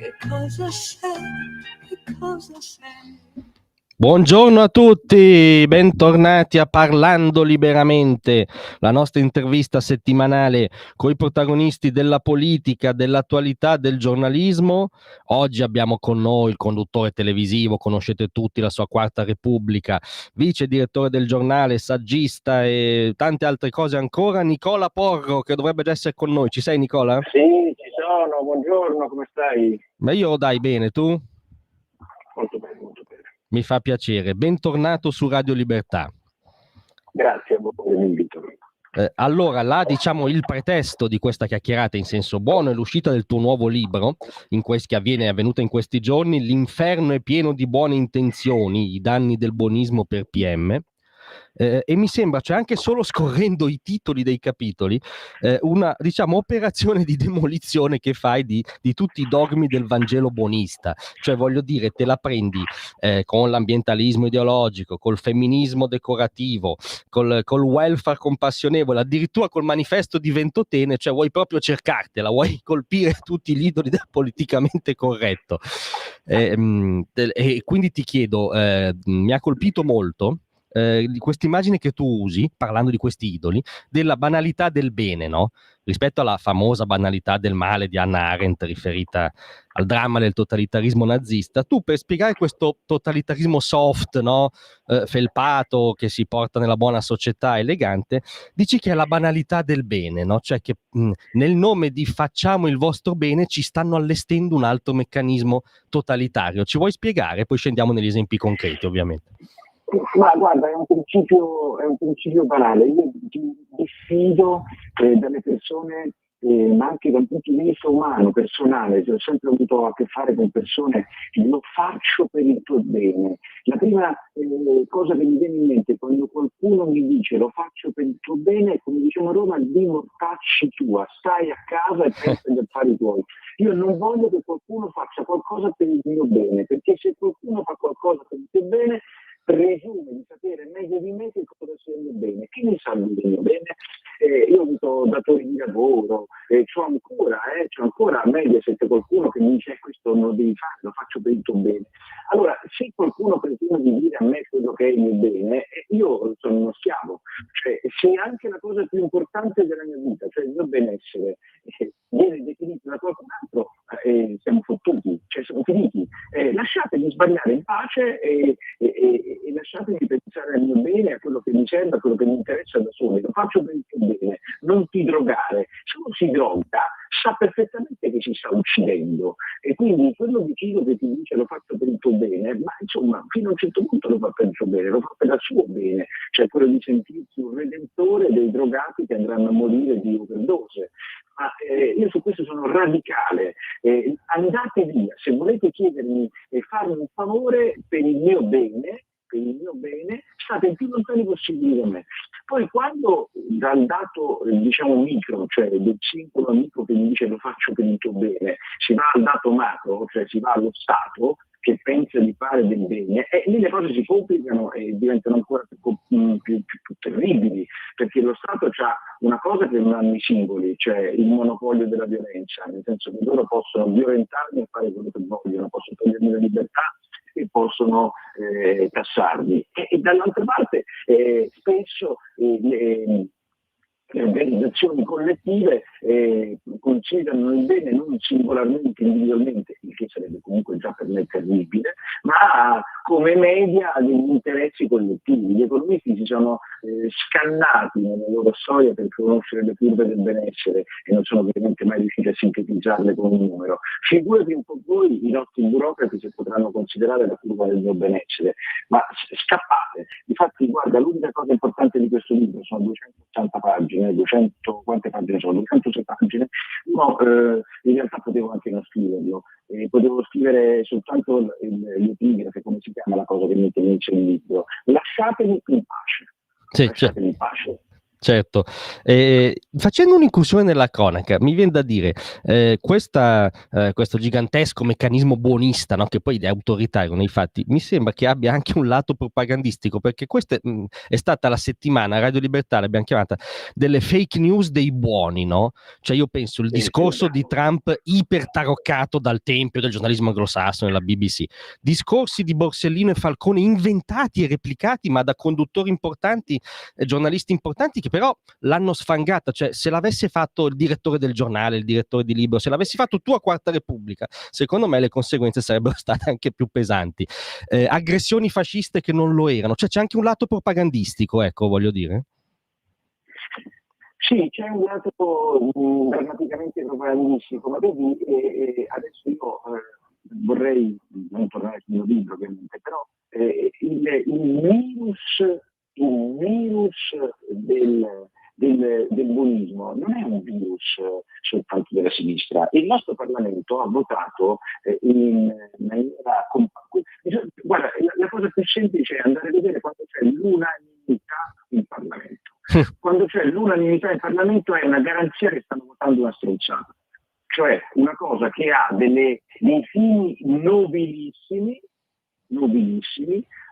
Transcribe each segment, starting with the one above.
Che cosa sei? Che cosa sei? Buongiorno a tutti, bentornati a Parlando Liberamente, la nostra intervista settimanale con i protagonisti della politica, dell'attualità, del giornalismo. Oggi abbiamo con noi il conduttore televisivo, conoscete tutti la sua Quarta Repubblica, vice direttore del giornale, saggista e tante altre cose ancora, Nicola Porro, che dovrebbe già essere con noi. Ci sei, Nicola? Sì, ci sono, buongiorno, come stai? Ma io dai bene, tu? Molto bene, molto bene. Mi fa piacere, bentornato su Radio Libertà. Grazie a voi per l'invito. Allora, diciamo il pretesto di questa chiacchierata in senso buono è l'uscita del tuo nuovo libro, che è avvenuta in questi giorni, L'inferno è pieno di buone intenzioni, i danni del buonismo per PM. E mi sembra, cioè anche solo scorrendo i titoli dei capitoli, una, diciamo, operazione di demolizione che fai di tutti i dogmi del Vangelo buonista. Cioè, voglio dire, te la prendi con l'ambientalismo ideologico, col femminismo decorativo, col welfare compassionevole, addirittura col manifesto di Ventotene, cioè vuoi proprio cercartela, vuoi colpire tutti gli idoli del politicamente corretto. E quindi ti chiedo, mi ha colpito molto di questa immagine che tu usi, parlando di questi idoli, della banalità del bene, no? Rispetto alla famosa banalità del male di Hannah Arendt, riferita al dramma del totalitarismo nazista. Tu, per spiegare questo totalitarismo soft, no? Felpato, che si porta nella buona società, elegante, dici che è la banalità del bene, no? Cioè che nel nome di facciamo il vostro bene ci stanno allestendo un altro meccanismo totalitario. Ci vuoi spiegare? Poi scendiamo negli esempi concreti, ovviamente. Ma guarda, è un principio banale. Io diffido dalle persone, ma anche da un punto di vista umano, personale. Ho sempre avuto a che fare con persone, lo faccio per il tuo bene. La prima cosa che mi viene in mente quando qualcuno mi dice lo faccio per il tuo bene è, come diciamo a Roma, di mortacci tua, stai a casa e pensa agli affari tuoi. Io non voglio che qualcuno faccia qualcosa per il mio bene, perché se qualcuno fa qualcosa per il tuo bene, presume di sapere meglio di me che cosa sia il mio bene. Chi ne sa del mio bene? Io ho avuto datori di lavoro, c'ho ancora a Mediaset qualcuno che mi dice questo non lo devi fare, lo faccio per il tuo bene. Allora, se qualcuno presume di dire a me quello che è il mio bene, io sono uno schiavo. Cioè, se anche la cosa più importante della mia vita, cioè il mio benessere, viene definito da qualcun altro, siamo fottuti, cioè siamo finiti. Lasciatemi sbagliare in pace e lasciatemi pensare al mio bene, a quello che mi serve, a quello che mi interessa da solo. Lo faccio per il tuo bene, non ti drogare. Se uno si droga sa perfettamente che si sta uccidendo, e quindi quello vicino che ti dice lo faccio per il tuo bene, ma insomma fino a un certo punto lo fa per il suo bene, lo fa per il suo bene, cioè quello di sentirsi un redentore dei drogati che andranno a morire di overdose. Ma io su questo sono radicale. Andate via, se volete chiedermi e farmi un favore per il mio bene, state il più lontani possibile da me. Poi quando dal dato diciamo micro, cioè del singolo amico che mi dice lo faccio per il tuo bene, si va al dato macro, cioè si va allo Stato che pensa di fare del bene, e lì le cose si complicano e diventano ancora più terribili, perché lo Stato ha una cosa che non hanno i singoli, cioè il monopolio della violenza, nel senso che loro possono violentarmi e fare quello che vogliono, possono togliermi la libertà e possono tassarmi. E dall'altra parte spesso le organizzazioni collettive considerano il bene non singolarmente, individualmente, il che sarebbe comunque già per me terribile, ma come media degli interessi collettivi. Gli economisti si sono scannati nella loro storia per conoscere le curve del benessere e non sono ovviamente mai riusciti a sintetizzarle con un numero. Figurati un po' voi i nostri burocrati se potranno considerare la curva del mio benessere, ma scappate. Difatti, guarda, l'unica cosa importante di questo libro sono 280 pagine, 200, quante pagine sono? 206 pagine. No, in realtà potevo anche non scriverlo, potevo scrivere soltanto l'epigrafe, come si chiama la cosa che mette inizio il libro. Lasciatemi in pace. Sì, lasciatemi in pace. Certo, facendo un'incursione nella cronaca, mi viene da dire, questo gigantesco meccanismo buonista, no, che poi è autoritario nei fatti, mi sembra che abbia anche un lato propagandistico, perché questa è stata la settimana, a Radio Libertà l'abbiamo chiamata, delle fake news dei buoni, no? Cioè io penso il discorso di Trump iper taroccato dal tempio del giornalismo anglosassone, la BBC, discorsi di Borsellino e Falcone inventati e replicati, ma da conduttori importanti, giornalisti importanti, che però l'hanno sfangata. Cioè, se l'avesse fatto il direttore del giornale, il direttore di Libero, se l'avessi fatto tu a Quarta Repubblica, secondo me le conseguenze sarebbero state anche più pesanti. Aggressioni fasciste che non lo erano, cioè c'è anche un lato propagandistico, ecco, voglio dire. Sì, c'è un lato drammaticamente propagandistico, ma vedi, adesso io vorrei non tornare sul mio libro ovviamente, però il virus del buonismo non è un virus soltanto della sinistra. Il nostro Parlamento ha votato in maniera guarda, la cosa più semplice è andare a vedere quando c'è l'unanimità in Parlamento. Quando c'è l'unanimità in Parlamento è una garanzia che stanno votando una stronzata, cioè una cosa che ha dei fini nobilissimi,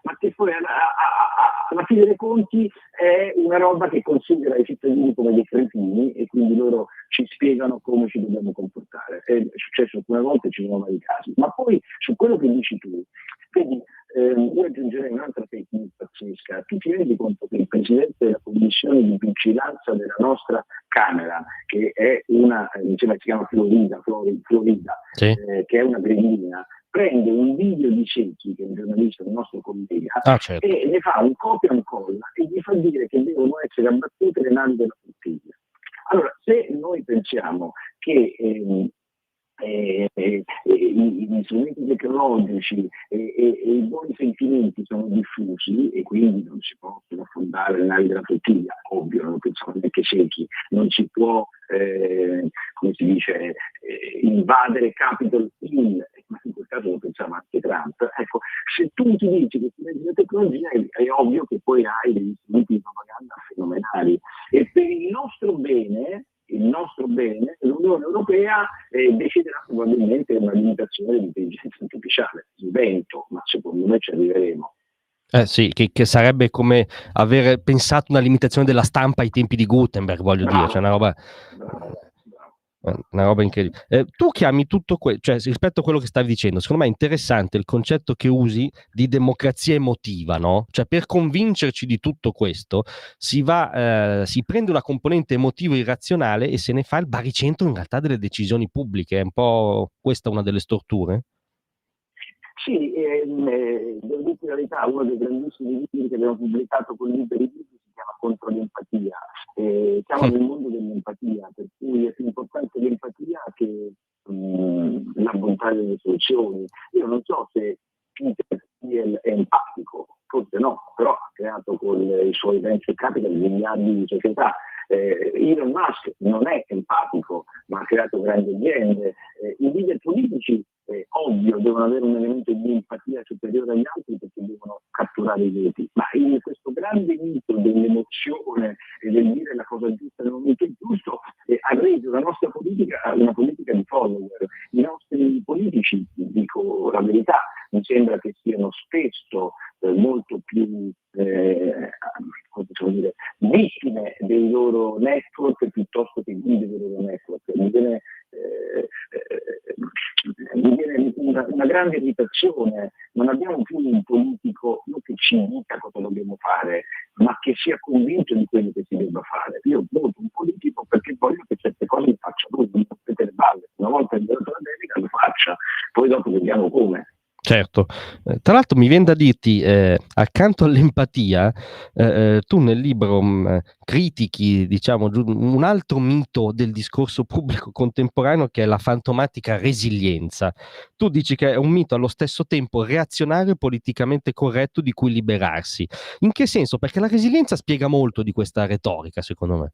ma che poi alla fine dei conti è una roba che considera i cittadini come dei cretini e quindi loro ci spiegano come ci dobbiamo comportare. È successo alcune volte, ci sono vari casi. Ma poi su quello che dici tu, vedi, io aggiungerei un'altra fake news pazzesca. Tu ti rendi conto che il Presidente della Commissione di Vigilanza della nostra Camera, che è una, mi sembra che si chiama Florida, sì. che è una grillina, prende un video di Secchi, che è un giornalista, un nostro collega, certo. e ne fa un copia e un colla e gli fa dire che devono essere abbattute le navi della flottiglia. Allora, se noi pensiamo che gli strumenti tecnologici e i buoni sentimenti sono diffusi e quindi non si possono affondare le navi della flottiglia, ovvio, non pensavo neanche Secchi, non si può, come si dice, invadere Capitol Hill, ma in quel caso lo pensava anche Trump. Ecco, se tu utilizzi questi mezzi di tecnologia è ovvio che poi hai degli strumenti di propaganda fenomenali e per il nostro bene, l'Unione Europea deciderà probabilmente una limitazione dell'intelligenza artificiale. Svento, ma secondo me ci arriveremo. Sì, che sarebbe come aver pensato una limitazione della stampa ai tempi di Gutenberg, voglio dire, cioè una roba incredibile. Tu chiami tutto cioè rispetto a quello che stavi dicendo, secondo me è interessante il concetto che usi di democrazia emotiva, no? Cioè per convincerci di tutto questo si prende una componente emotiva irrazionale e se ne fa il baricentro in realtà delle decisioni pubbliche. È un po' questa una delle storture? Sì, devo dirti la verità, uno dei grandissimi libri che abbiamo pubblicato con Liberi Libri si chiama Contro l'empatia. Siamo nel mondo dell'empatia, per cui è più importante l'empatia che la bontà delle soluzioni. Io non so se Peter Thiel è empatico, forse no, però ha creato con i suoi venture capital miliardi di società. Elon Musk non è empatico, ma ha creato grandi aziende. I leader politici, ovvio, devono avere un elemento di empatia superiore agli altri perché devono catturare i voti. Ma in questo grande mito dell'emozione e del dire la cosa giusta nel momento giusto, ha reso la nostra politica una politica di follower. I nostri politici, dico la verità, mi sembra che siano spesso molto più vittime dei loro network piuttosto che guide dei loro network. Mi viene una grande irritazione, non abbiamo più un politico non che ci dica cosa dobbiamo fare, ma che sia convinto di quello che si debba fare. Io voto un politico perché voglio che certe cose le faccia lui, non rompete le balle, una volta che dato la delega lo faccia, poi dopo vediamo come. Certo, tra l'altro mi viene da dirti, accanto all'empatia, tu nel libro critichi, diciamo, un altro mito del discorso pubblico contemporaneo che è la fantomatica resilienza. Tu dici che è un mito allo stesso tempo reazionario e politicamente corretto di cui liberarsi. In che senso? Perché la resilienza spiega molto di questa retorica, secondo me.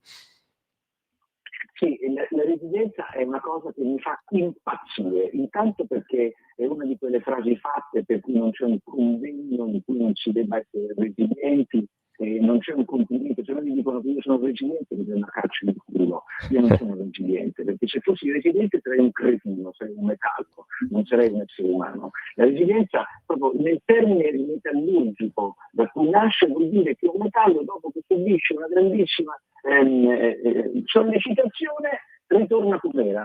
Sì, la resilienza è una cosa che mi fa impazzire, intanto perché è una di quelle frasi fatte per cui non c'è un convegno in cui non si debba essere resilienti, non c'è un complimento, se no mi dicono che io sono resiliente, mi prendo una calcio nel culo. Io non sono resiliente, perché se fossi resiliente sarei un cretino, sarei un metallo, non sarei un essere umano. La resilienza, proprio nel termine metallurgico da cui nasce, vuol dire che un metallo, dopo che subisce una grandissima sollecitazione, ritorna com'era.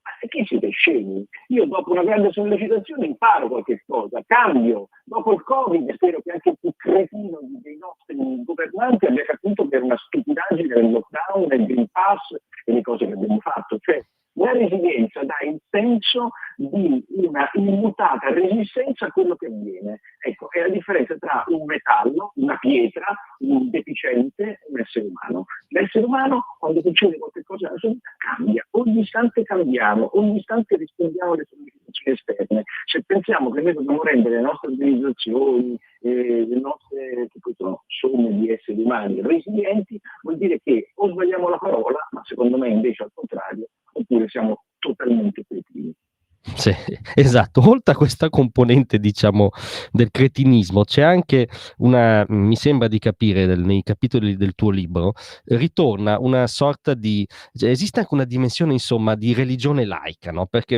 Ma che siete scemi? Io dopo una grande sollecitazione imparo qualche cosa, cambio. Dopo il Covid spero che anche il più cretino dei nostri governanti abbia capito che era una stupidaggine del lockdown, del Green Pass e le cose che abbiamo fatto. Cioè, la resilienza dà il senso di una immutata resistenza a quello che avviene. Ecco, è la differenza tra un metallo, una pietra, un deficiente e un essere umano. L'essere umano, quando succede qualcosa nella sua vita, cambia. Ogni istante cambiamo, ogni istante rispondiamo alle sollecitazioni esterne. Se pensiamo che noi dobbiamo rendere le nostre organizzazioni, le nostre, che poi sono somme di esseri umani, resilienti, vuol dire che o sbagliamo la parola, ma secondo me invece al contrario, oppure siamo totalmente cretini. Sì, esatto. Oltre a questa componente, diciamo, del cretinismo, c'è anche mi sembra di capire nei capitoli del tuo libro, ritorna una sorta cioè, esiste anche una dimensione, insomma, di religione laica, no? Perché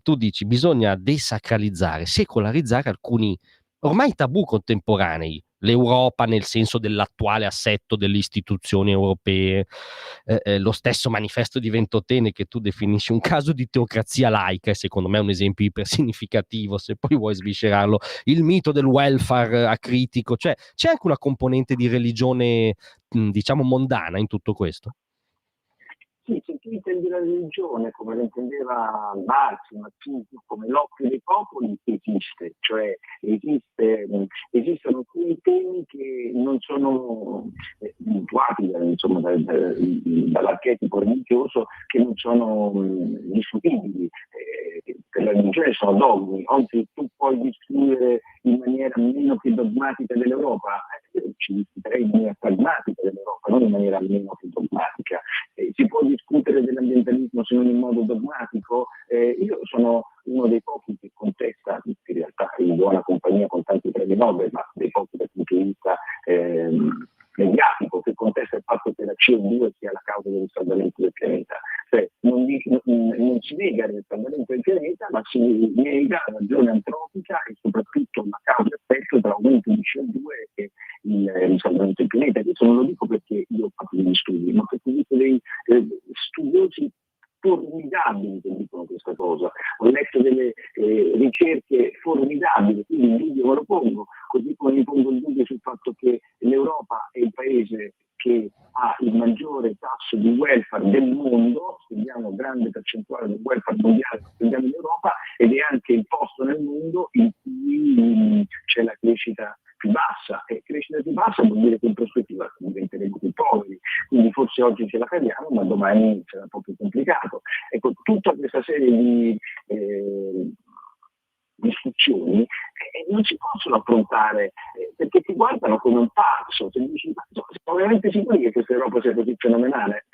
tu dici bisogna desacralizzare, secolarizzare alcuni ormai tabù contemporanei. L'Europa nel senso dell'attuale assetto delle istituzioni europee, lo stesso manifesto di Ventotene che tu definisci un caso di teocrazia laica, e secondo me è un esempio ipersignificativo, se poi vuoi sviscerarlo, il mito del welfare acritico, cioè c'è anche una componente di religione, diciamo, mondana in tutto questo? Sì, se tu intendi la religione come la intendeva Marx, marxismo, come l'occhio dei popoli, esiste, cioè esistono alcuni temi che non sono mutuati dall'archetipo religioso, che non sono discutibili. Per la religione sono dogmi. Oggi tu puoi discutere in maniera meno che dogmatica dell'Europa, ci discuterei in maniera pragmatica dell'Europa, non in maniera meno che dogmatica. Si può discutere dell'ambientalismo se non in modo dogmatico. Io sono uno dei pochi che contesta, in realtà in buona compagnia con tanti premi Nobel, ma dei pochi dal punto di vista mediatico, che contesta il fatto che la CO2 sia la causa del riscaldamento del pianeta. Cioè, non si nega il riscaldamento del pianeta, ma si nega la ragione antropica e soprattutto la causa-effetto tra l'aumento di CO2 e il riscaldamento del pianeta. Questo non lo dico perché io ho fatto degli studi, ma perché ho visto dei studiosi formidabili che dicono questa cosa. Ho letto delle ricerche formidabili, quindi il dubbio me lo pongo, così come mi pongo il dubbio sul fatto che l'Europa è il paese che ha il maggiore tasso di welfare del mondo, studiamo grande percentuale del welfare mondiale, studiamo in Europa, ed è anche il posto nel mondo in cui c'è la crescita più bassa, e crescita più bassa vuol dire che in prospettiva diventeremo più poveri, quindi forse oggi ce la caviamo, ma domani sarà un po' più complicato. Ecco, tutta questa serie di istruzioni non si possono affrontare perché ti guardano come un pazzo, ti dici, ma siamo veramente sicuri che questa Europa sia così fenomenale?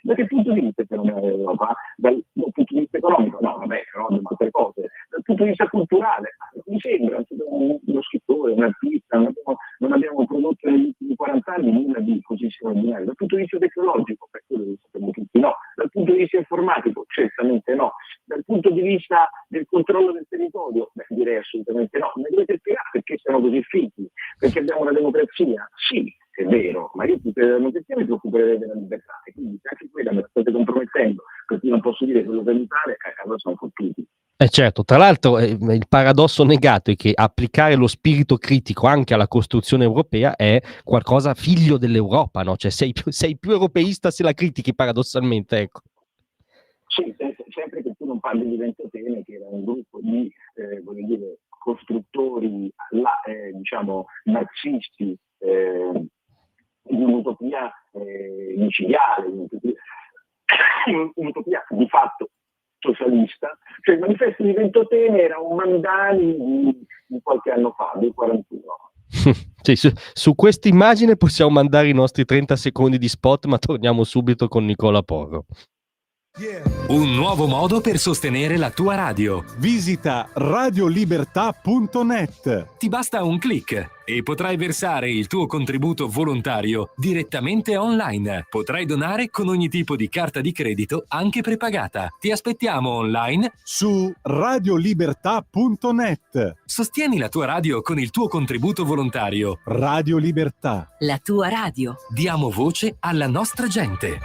Da che punto di vista è fenomenale l'Europa? Dal punto di vista economico? No, vabbè, però sono altre cose. Dal punto di vista culturale, mi sembra, uno scrittore, un artista, non abbiamo prodotto negli ultimi 40 anni nulla di così straordinario. Dal punto di vista tecnologico, per quello lo sappiamo tutti, no. Dal punto di vista informatico, certamente no. Dal punto di vista del controllo del territorio, direi assolutamente no. Mi dovete spiegare perché siamo così fighi? Perché abbiamo una democrazia? Sì, è vero, ma io per la democrazia mi preoccuperei della libertà, e quindi se anche quella me la state compromettendo, perché non posso dire quello che mi pare, allora sono fottuti. Certo, tra l'altro il paradosso negato è che applicare lo spirito critico anche alla costruzione europea è qualcosa figlio dell'Europa, no? Cioè sei più europeista se la critichi paradossalmente, ecco. Sì, sempre che tu non parli di Ventotene, che era un gruppo di voglio dire, costruttori diciamo marxisti di un'utopia micidiale, un'utopia di fatto socialista. Cioè il manifesto di Ventotene era un Mandani di qualche anno fa, del 41. Sì, su questa immagine possiamo mandare i nostri 30 secondi di spot, ma torniamo subito con Nicola Porro. Un nuovo modo per sostenere la tua radio. Visita radiolibertà.net. Ti basta un click e potrai versare il tuo contributo volontario direttamente online. Potrai donare con ogni tipo di carta di credito, anche prepagata. Ti aspettiamo online Su radiolibertà.net. Sostieni la tua radio con il tuo contributo volontario. Radio Libertà. La tua radio. Diamo voce alla nostra gente.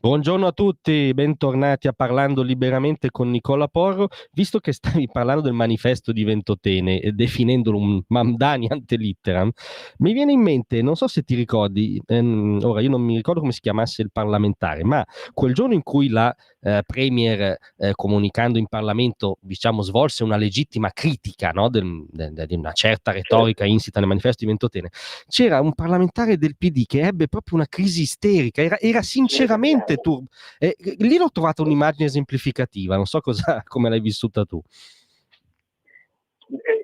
Buongiorno a tutti, bentornati a Parlando Liberamente con Nicola Porro. Visto che stavi parlando del manifesto di Ventotene e definendolo un Mamdani ante litteram, mi viene in mente, non so se ti ricordi, ora io non mi ricordo come si chiamasse il parlamentare, ma quel giorno in cui la Premier, comunicando in Parlamento, diciamo, svolse una legittima critica, no, di una certa retorica insita nel manifesto di Ventotene, c'era un parlamentare del PD che ebbe proprio una crisi isterica, era sinceramente lì l'ho trovata un'immagine esemplificativa, non so come l'hai vissuta tu.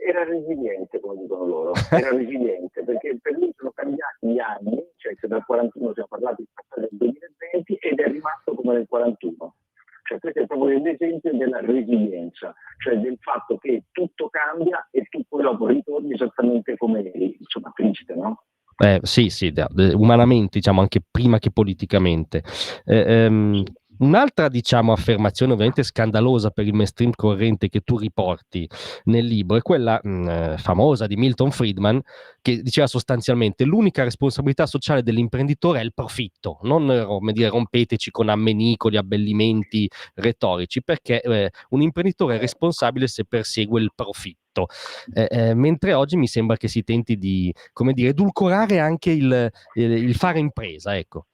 Era resiliente, come dicono loro, era resiliente, perché per lui sono cambiati gli anni, cioè che dal 41 siamo parlati del 2020 ed è rimasto come nel 41. Cioè questo è proprio l'esempio della resilienza, cioè del fatto che tutto cambia e tu poi dopo ritorni esattamente come eri, insomma triste, no? Sì, umanamente, diciamo, anche prima che politicamente. Un'altra, diciamo, affermazione ovviamente scandalosa per il mainstream corrente che tu riporti nel libro è quella famosa di Milton Friedman, che diceva sostanzialmente l'unica responsabilità sociale dell'imprenditore è il profitto, non come dire, rompeteci con ammenicoli, abbellimenti retorici, perché un imprenditore è responsabile se persegue il profitto. Mentre oggi mi sembra che si tenti di, come dire, edulcorare anche il fare impresa, ecco.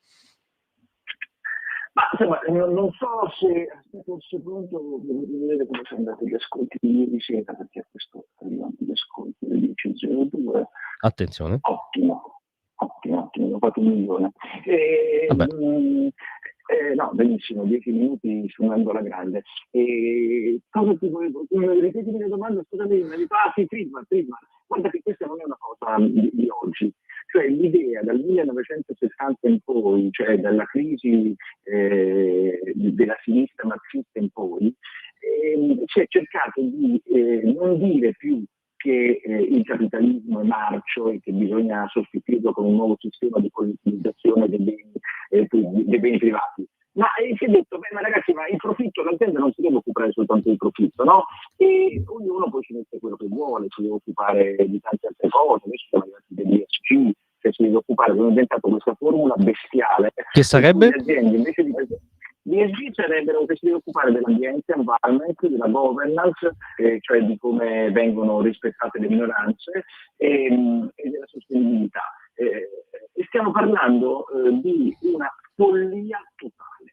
Ma insomma, non so se a questo punto dovete vedere come sono andati gli ascolti di ieri sera, perché a questo arrivano gli ascolti alle 10:02. Attenzione. Ottimo, ho fatto 1 milione. No, benissimo, 10 minuti suonando alla grande. Cosa ti volevo? Ripetimi la domanda, scusami, mi dico, sì, Friedman. Guarda che questa non è una cosa di oggi. Cioè l'idea dal 1970 in poi, cioè dalla crisi della sinistra marxista in poi, si è cercato di non dire più che il capitalismo è marcio e che bisogna sostituirlo con un nuovo sistema di collettivizzazione dei beni privati. Ma si è detto, ma ragazzi, ma il profitto, l'azienda non si deve occupare soltanto del profitto, no? E ognuno poi ci mette quello che vuole, si deve occupare di tante altre cose, adesso sono arrivati degli ESG, che si deve occupare, abbiamo inventato questa formula bestiale. Che sarebbe? Le aziende invece di ESG sarebbero che si deve occupare dell'ambiente, environment, della governance, cioè di come vengono rispettate le minoranze e della sostenibilità. E stiamo parlando di una follia totale,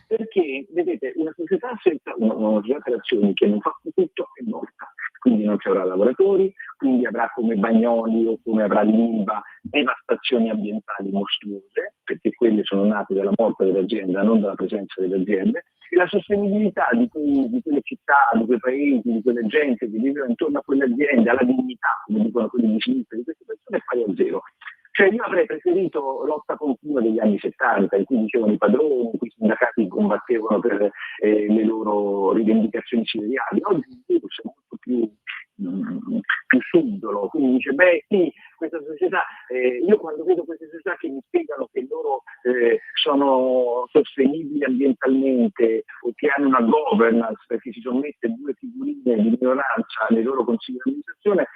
perché vedete una società senza una società per azioni che non fa tutto è morta, quindi non ci avrà lavoratori, quindi avrà come Bagnoli o come avrà l'Ilva devastazioni ambientali mostruose, perché quelle sono nate dalla morte dell'azienda, non dalla presenza delle aziende, e la sostenibilità di quelle città, di quei paesi, di quelle gente che vivono intorno a quelle aziende, alla dignità, come dicono quelli di sinistra, di queste persone è pari a zero. Cioè io avrei preferito lotta continua degli anni 70, in cui dicevano i padroni, in cui i sindacati combattevano per le loro rivendicazioni salariali. Oggi il virus è molto più subdolo, quindi dice, sì, questa società, io quando vedo queste società che mi spiegano che loro sono sostenibili ambientalmente o che hanno una governance perché si sono messe 2 figurine di minoranza nei loro consigli di amministrazione,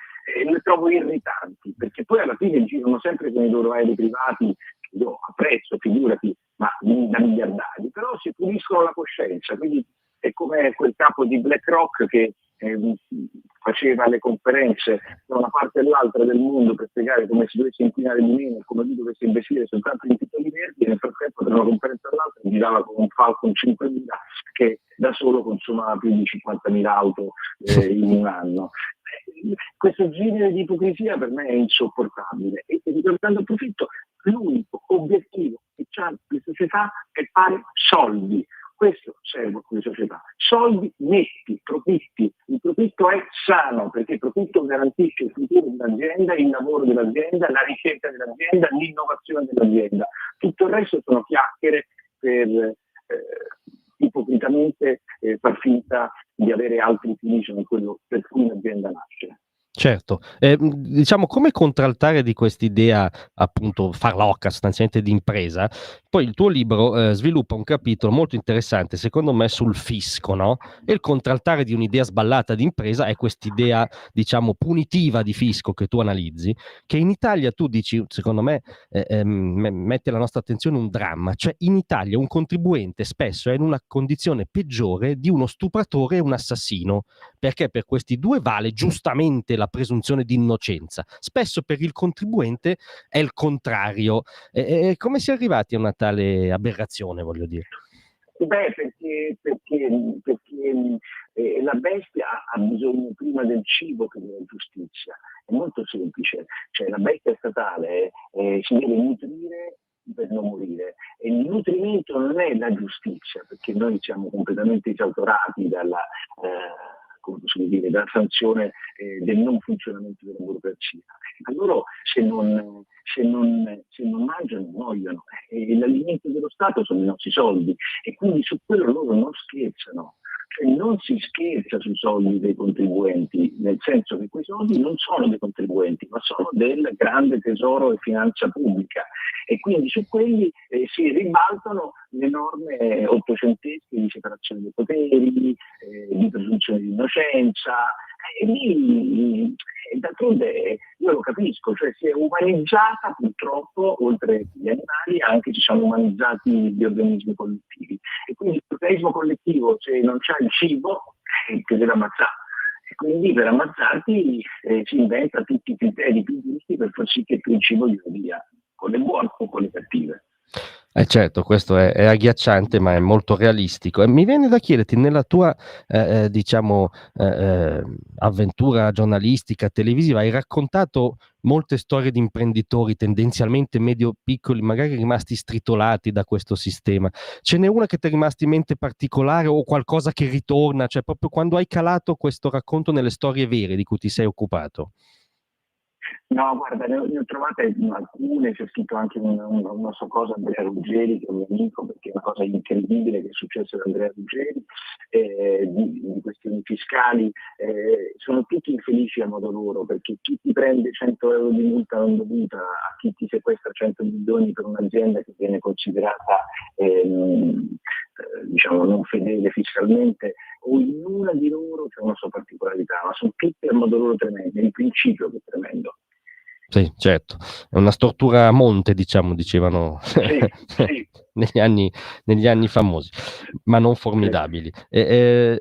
le trovo irritanti, perché poi alla fine girano sempre con i loro aerei privati, io apprezzo, figurati, ma da miliardari, però si puliscono la coscienza, quindi è come quel capo di BlackRock che faceva le conferenze da una parte e l'altra del mondo per spiegare come si dovesse inquinare di meno, come lui dovesse investire soltanto in titoli verdi, e nel frattempo da una conferenza all'altra girava con un Falcon 5000 che da solo consumava più di 50.000 auto in un anno. Questo genere di ipocrisia per me è insopportabile e riguardando il profitto l'unico obiettivo che ha la società è fare soldi. Questo serve a quelle società. Soldi netti, profitti. Il profitto è sano, perché il profitto garantisce il futuro dell'azienda, il lavoro dell'azienda, la ricerca dell'azienda, l'innovazione dell'azienda. Tutto il resto sono chiacchiere per ipocritamente far finta di avere altri fini, sono quello per cui un'azienda nasce. Certo, diciamo come contraltare di quest'idea appunto farlocca sostanzialmente di impresa, poi il tuo libro sviluppa un capitolo molto interessante secondo me sul fisco, no? E il contraltare di un'idea sballata di impresa è quest'idea diciamo punitiva di fisco che tu analizzi, che in Italia tu dici secondo me mette alla nostra attenzione un dramma, cioè in Italia un contribuente spesso è in una condizione peggiore di uno stupratore e un assassino, perché per questi due vale giustamente la presunzione di innocenza. Spesso per il contribuente è il contrario. Come si è arrivati a una tale aberrazione, voglio dire? Beh, perché la bestia ha bisogno prima del cibo che della giustizia. È molto semplice, cioè la bestia statale si deve nutrire per non morire, e il nutrimento non è la giustizia, perché noi siamo completamente esautorati dalla come possiamo dire, dalla sanzione del non funzionamento della burocrazia. A loro se non mangiano muoiono, e l'alimento dello Stato sono i nostri soldi, e quindi su quello loro non scherzano. Cioè non si scherza sui soldi dei contribuenti, nel senso che quei soldi non sono dei contribuenti, ma sono del grande tesoro e finanza pubblica, e quindi su quelli si ribaltano le norme ottocentesche di separazione dei poteri, di presunzione di innocenza, e lì d'altronde io lo capisco, cioè si è umanizzata purtroppo, oltre gli animali, anche si sono umanizzati gli organismi collettivi, e quindi l'organismo collettivo, se non c'ha il cibo, ti deve ammazzare. E quindi per ammazzarti si inventa tutti i criteri più giusti per far sì che tu il cibo glielo dia, con le buone o con le cattive. Certo, questo è agghiacciante, ma è molto realistico. E mi viene da chiederti, nella tua diciamo avventura giornalistica, televisiva, hai raccontato molte storie di imprenditori, tendenzialmente medio-piccoli, magari rimasti stritolati da questo sistema. Ce n'è una che ti è rimasta in mente particolare, o qualcosa che ritorna, cioè proprio quando hai calato questo racconto nelle storie vere di cui ti sei occupato? No, guarda, ne ho trovate alcune, c'è scritto anche una sua cosa Andrea Ruggeri, che è un mio amico, perché è una cosa incredibile che è successa ad Andrea Ruggeri, di questioni fiscali. Sono tutti infelici a modo loro, perché chi ti prende 100 euro di multa non dovuta, a chi ti sequestra 100 milioni per un'azienda che viene considerata diciamo non fedele fiscalmente, ognuna di loro c'è una sua particolarità, ma sono tutte a modo loro tremende, il principio che è tremendo. Sì, certo, è una stortura a monte, diciamo, dicevano Sì. negli anni famosi, ma non formidabili.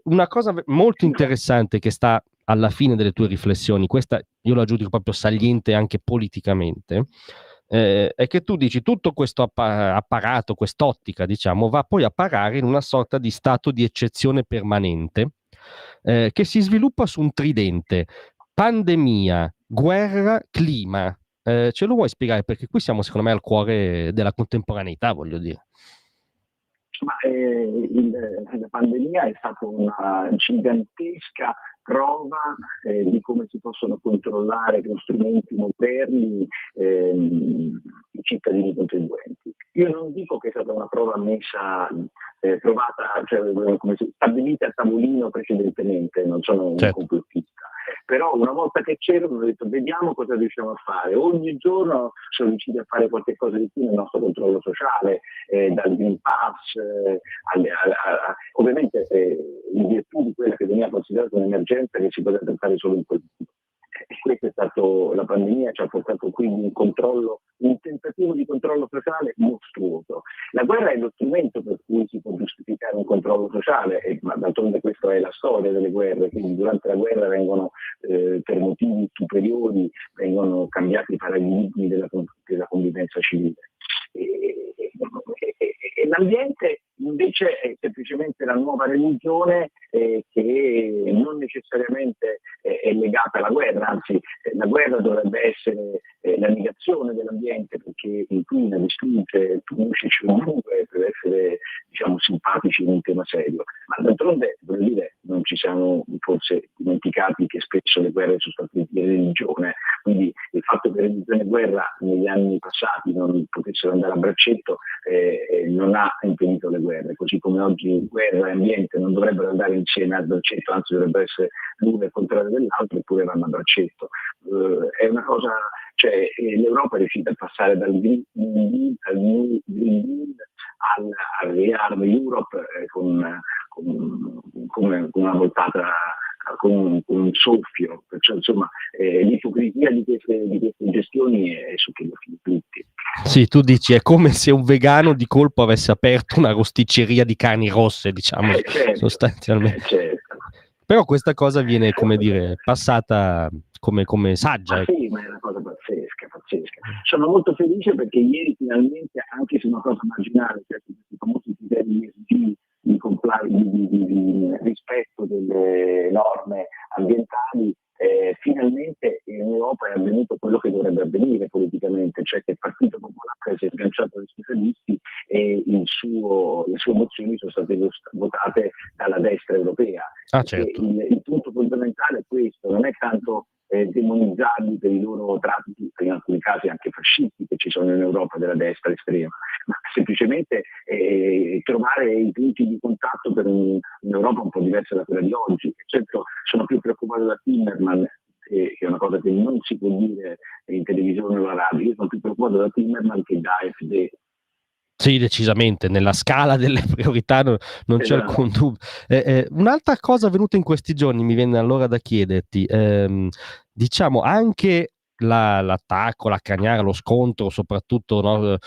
Una cosa molto interessante che sta alla fine delle tue riflessioni, questa io la giudico proprio saliente anche politicamente, è che tu dici tutto questo apparato, quest'ottica, diciamo, va poi a parare in una sorta di stato di eccezione permanente, che si sviluppa su un tridente: pandemia, guerra, clima. Ce lo vuoi spiegare? Perché qui siamo secondo me al cuore della contemporaneità, voglio dire. Ma la pandemia è stata una gigantesca prova di come si possono controllare con strumenti moderni i cittadini contribuenti. Io non dico che è stata una prova provata, cioè come stabilita a tavolino precedentemente, non sono un complottista. Però una volta che c'erano ho detto vediamo cosa riusciamo a fare. Ogni giorno sono riusciti a fare qualche cosa di più nel nostro controllo sociale, dal Green Pass, ovviamente in virtù di quella che veniva considerata un'emergenza che si poteva trattare solo in positivo. Questo è stato, la pandemia ci ha portato quindi un tentativo di controllo sociale mostruoso. La guerra è lo strumento per cui si può giustificare un controllo sociale, ma d'altronde questa è la storia delle guerre, quindi durante la guerra vengono per motivi superiori vengono cambiati i paradigmi della convivenza civile. E l'ambiente invece è semplicemente la nuova religione che non necessariamente è legata alla guerra, anzi la guerra dovrebbe essere la negazione dell'ambiente, perché inquina, distrugge, produce CO2 per essere, diciamo, simpatici in un tema serio. Ma d'altronde, voglio dire, non ci siamo forse dimenticati che spesso le guerre sono state di religione, quindi il fatto che religione e guerra negli anni passati non potessero andare a braccetto non ha impedito le guerre, così come oggi guerra e ambiente non dovrebbero andare insieme a braccetto, anzi dovrebbero essere l'uno il contrario dell'altro, eppure vanno a braccetto. È una cosa, cioè l'Europa è riuscita a passare dal Green Deal al New Green Deal al Rearm Europe con una voltata, con un soffio, perciò insomma l'ipocrisia di queste gestioni è su che lo tutti. Sì, tu dici è come se un vegano di colpo avesse aperto una rosticceria di carni rosse, diciamo, Certo, sostanzialmente. certo. Però questa cosa viene, come dire, passata come saggia. Ma sì, ma è una cosa pazzesca, pazzesca. Sono molto felice perché ieri finalmente, anche se una cosa marginale, cioè questi famosi criteri ESG di rispetto delle norme ambientali, finalmente in Europa è avvenuto quello che dovrebbe avvenire politicamente, cioè che il Partito Popolare si è sganciato dai socialisti e le sue mozioni sono state votate dalla destra europea. Ah, certo. Il punto fondamentale è questo, non è tanto demonizzarli per i loro tratti, in alcuni casi anche fascisti che ci sono in Europa della destra estrema, ma semplicemente trovare i punti di contatto per un'Europa un po' diversa da quella di oggi. Certo, sono più preoccupato da Timmermans, che è una cosa che non si può dire in televisione o alla radio, io sono più preoccupato da Timmermans che da AfD. Sì, decisamente, nella scala delle priorità non c'è Esatto. alcun dubbio. Un'altra cosa avvenuta in questi giorni mi viene allora da chiederti, diciamo anche l'attacco, la cagnara, lo scontro, soprattutto no,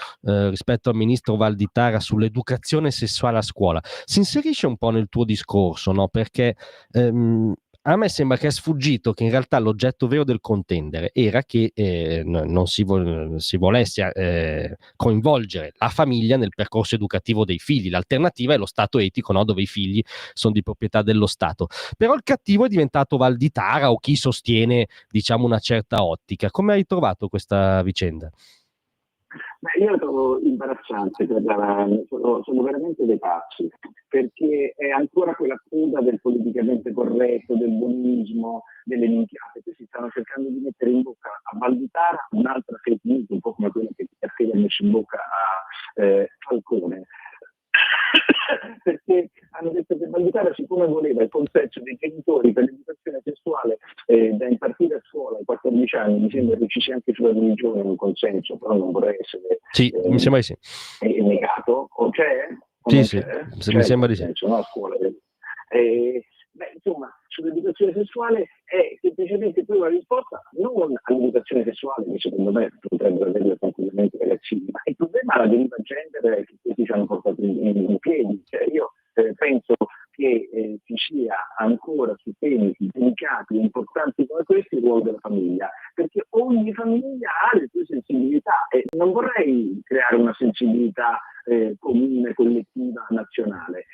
rispetto al ministro Valditara sull'educazione sessuale a scuola, si inserisce un po' nel tuo discorso, no? Perché a me sembra che è sfuggito che in realtà l'oggetto vero del contendere era che non si volesse coinvolgere la famiglia nel percorso educativo dei figli. L'alternativa è lo Stato etico, no? Dove i figli sono di proprietà dello Stato. Però il cattivo è diventato Valditara o chi sostiene, diciamo, una certa ottica. Come hai trovato questa vicenda? Beh, io lo trovo imbarazzante, sono veramente dei pazzi, perché è ancora quella coda del politicamente corretto, del buonismo, delle minchiate che si stanno cercando di mettere in bocca a Valditara, un'altra fake news, un po' come quella che ha messo in bocca a Falcone. Perché hanno detto che Valditara, siccome voleva il consenso dei genitori per l'educazione sessuale da impartire a scuola ai 14 anni, mi sembra che ci sia anche sulla religione un consenso, però non vorrei essere Sì, mi sembra di sì. negato, o c'è? O Sì, non sì, c'è? mi sembra di sì. No, a scuola. Beh, insomma, sull'educazione sessuale è semplicemente più una risposta non all'educazione sessuale, che secondo me potrebbero averla tranquillamente i ragazzini, ma il problema è la deriva gender che questi ci hanno portato in piedi. Cioè, io penso che ci sia ancora su temi delicati e importanti come questi il ruolo della famiglia, perché ogni famiglia ha le sue sensibilità e non vorrei creare una sensibilità comune, collettiva, nazionale.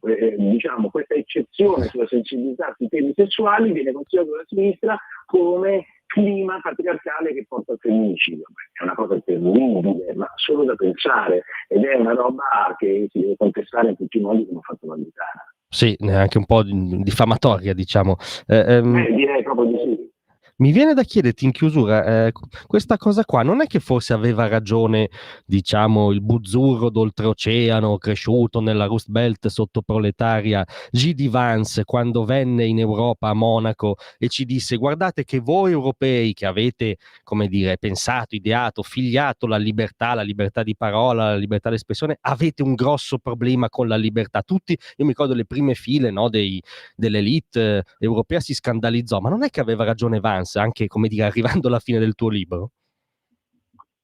Diciamo, questa eccezione sulla sensibilità sui temi sessuali viene considerata dalla sinistra come clima patriarcale che porta al femminicidio. È una cosa terribile, ma solo da pensare, ed è una roba che si deve contestare in tutti i modi, come ha fatto Valditara. Sì, anche un po' diffamatoria, diciamo. Direi proprio di sì. Mi viene da chiederti in chiusura, questa cosa qua, non è che forse aveva ragione, diciamo, il buzzurro d'oltreoceano cresciuto nella Rust Belt sottoproletaria G.D. Vance quando venne in Europa a Monaco e ci disse: guardate che voi europei che avete, come dire, pensato, ideato, figliato la libertà di parola, la libertà d'espressione, avete un grosso problema con la libertà. Tutti, io mi ricordo le prime file, no, dell'elite europea si scandalizzò, ma non è che aveva ragione Vance, anche, come dire, arrivando alla fine del tuo libro?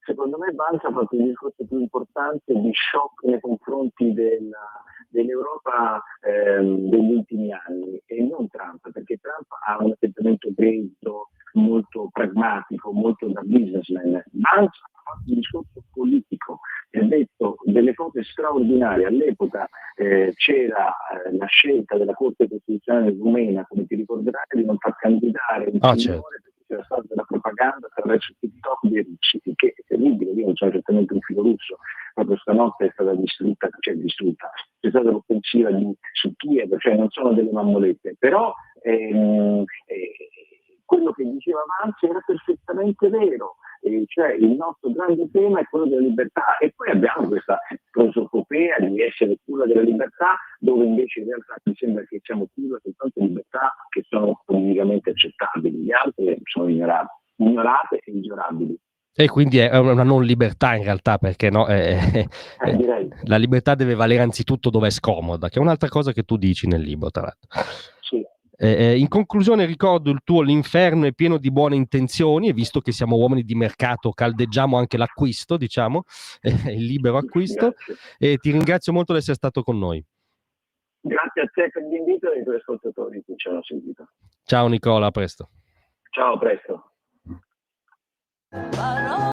Secondo me Vance ha fatto il discorso più importante di shock nei confronti dell'Europa degli ultimi anni, e non Trump, perché Trump ha un atteggiamento grezzo, molto pragmatico, molto da businessman. Vance ha fatto un discorso politico e ha detto delle cose straordinarie. All'epoca c'era la scelta della Corte Costituzionale rumena, come ti ricorderai, di non far candidare un signore certo. perché c'era stata della propaganda attraverso TikTok dei russi, che è terribile. Io non sono certamente un filo russo, proprio stanotte è stata distrutta, c'è stata l'offensiva su Kiev, cioè non sono delle mammolette, però quello che diceva Vanzi era perfettamente vero, cioè il nostro grande tema è quello della libertà, e poi abbiamo questa prosopopea di essere culla della libertà, dove invece in realtà mi sembra che siamo culla soltanto di libertà che sono politicamente accettabili, le altre sono ignorate e ignorabili. E quindi è una non libertà in realtà, perché no, Direi. la libertà deve valere anzitutto dove è scomoda, che è un'altra cosa che tu dici nel libro, tra l'altro. Sì. In conclusione ricordo il tuo L'inferno è pieno di buone intenzioni, e visto che siamo uomini di mercato caldeggiamo anche l'acquisto, diciamo, il libero acquisto, Grazie. e ti ringrazio molto di essere stato con noi. Grazie a te per l'invito e ai tuoi ascoltatori che ci hanno seguito. Ciao Nicola, a presto. Ciao, a presto.